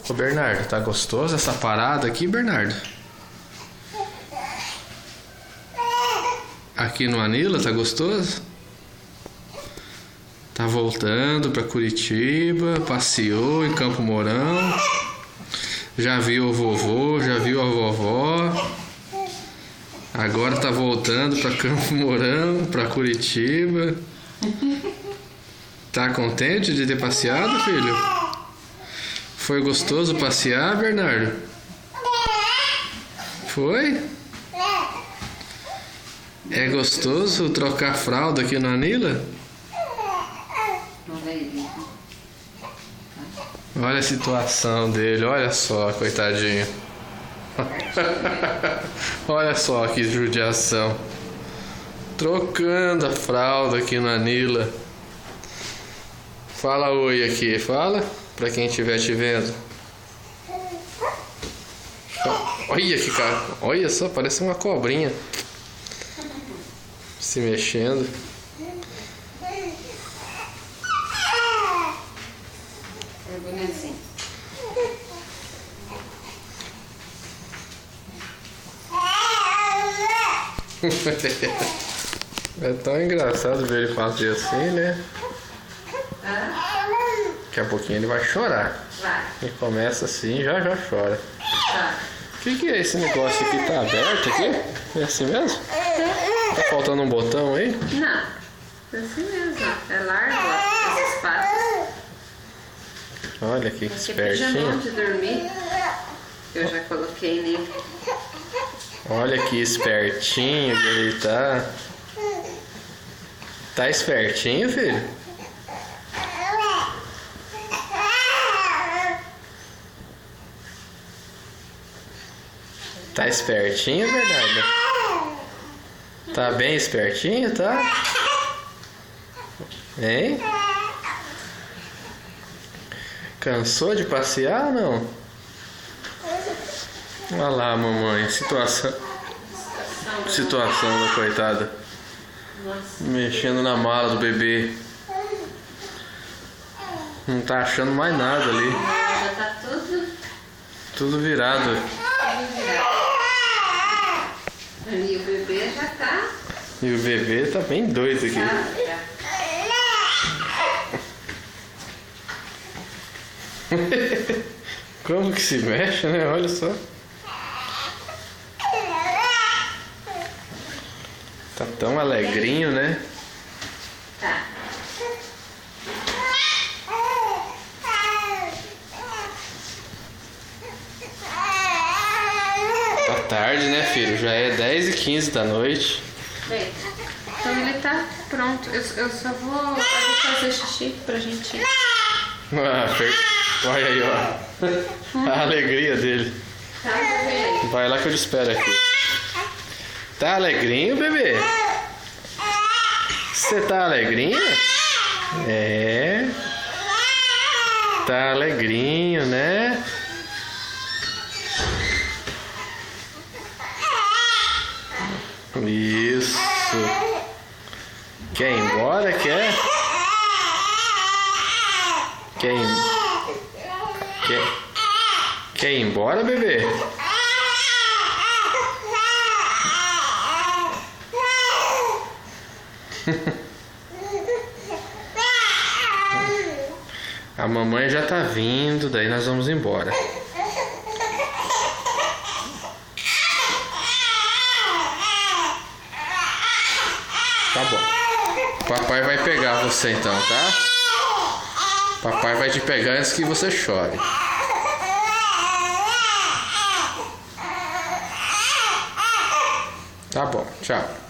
Ô Bernardo, tá gostoso essa parada aqui, Bernardo? Aqui no Anila, tá gostoso? Tá voltando pra Curitiba, passeou em Campo Mourão. Já viu o vovô, já viu a vovó. Agora tá voltando pra Campo Mourão, pra Curitiba. Tá contente de ter passeado, filho? Foi gostoso passear, Bernardo? Foi? É gostoso trocar fralda aqui no Anila? Olha a situação dele, olha só, coitadinho. Olha só que judiação. Trocando a fralda aqui no Anila. Fala oi aqui, fala pra quem estiver te vendo. Olha que cara, olha só, parece uma cobrinha se mexendo. É tão engraçado ver ele fazer assim, né? Daqui a pouquinho ele vai chorar. E começa assim, já chora. O que é esse negócio aqui? Tá aberto aqui? É assim mesmo? Tá faltando um botão aí? Não, é assim mesmo. É largo, esses espaços. Olha que espertinho. Pijamão de dormir. Eu já coloquei nele. Olha que espertinho que ele tá. Tá espertinho, filho? Tá espertinho, Bernardo? Tá bem espertinho, tá? Hein? Cansou de passear ou não? Olha lá, mamãe. Situação da coitada. Mexendo na mala do bebê. Não tá achando mais nada ali. Já tá Tudo virado. E o bebê já tá. E o bebê tá bem doido aqui. Como que se mexe, né? Olha só. Tá tão alegrinho, né? Tá. Tá tarde, né, filho? Já é 10h15 da noite. Bem, então ele tá pronto. Eu só vou fazer xixi pra gente. Olha aí, ó. A alegria dele. Tá, bebê? Vai lá que eu te espero aqui. Tá alegrinho, bebê? Você tá alegrinho? É. Tá alegrinho, né? Isso. Quer ir embora? Quer ir embora, bebê? A mamãe já tá vindo, daí nós vamos embora. Tá bom. Papai vai pegar você então, tá? Papai vai te pegar antes que você chore. Tá bom, tchau.